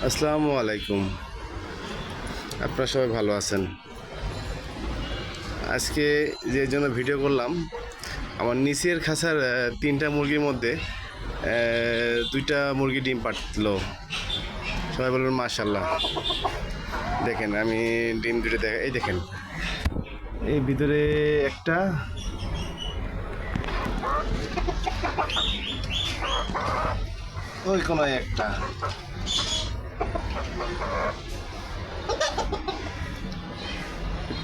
আসসালামু আলাইকুম। আপনারা সবাই ভালো আছেন? আজকে যে জন্য ভিডিও করলাম, আমার নিচের খাঁচার 3টা মুরগির মধ্যে 2টা মুরগি ডিম পাড়লো। সবাই বলবেন মাশাআল্লাহ। দেখেন আমি ডিম দুটো এই দেখেন, এই ভিতরে একটা, ওই কোনায় একটা।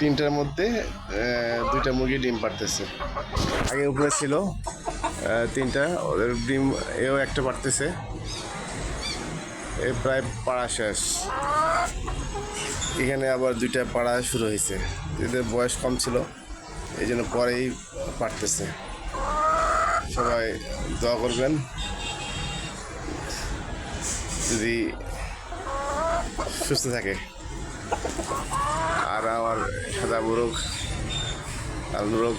তিনটার মধ্যে 2টা মুরগি ডিম পাড়তেছে। আগে উপরে ছিল 3টা, ওদের ডিম এও একটা পাড়তেছে। এ প্রায় পাড়া শেষ। এখানে আবার 2টা পাড়া শুরু হয়েছে। এদের বয়স কম ছিল, এই জন্য পরেই পারতেছে। সবাই দোয়া করবেন যদি সুস্থ থাকে। আর আমার সাদা মোরগ, লাল মোরগ,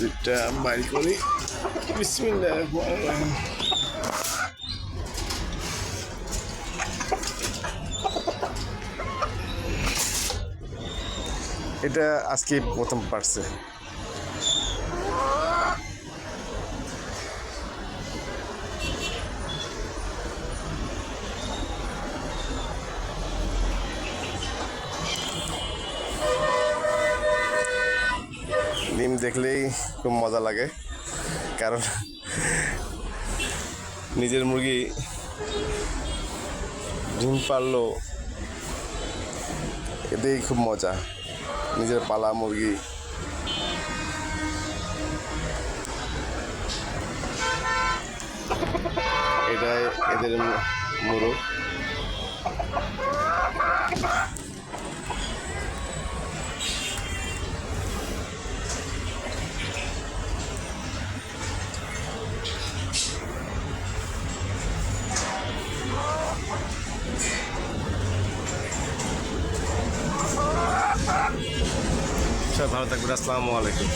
দুটা বাইর করি। বিসমিল্লাহ। এটা আজকে প্রথম পারছে। ডিম দেখলেই খুব মজা লাগে, কারণ নিজের মুরগি ডিম পারলো, এতেই খুব মজা। নিজের পালা মুরগি। এটাই এদের মোরগ। সব ভালো থাকবেন। আসসালামু আলাইকুম।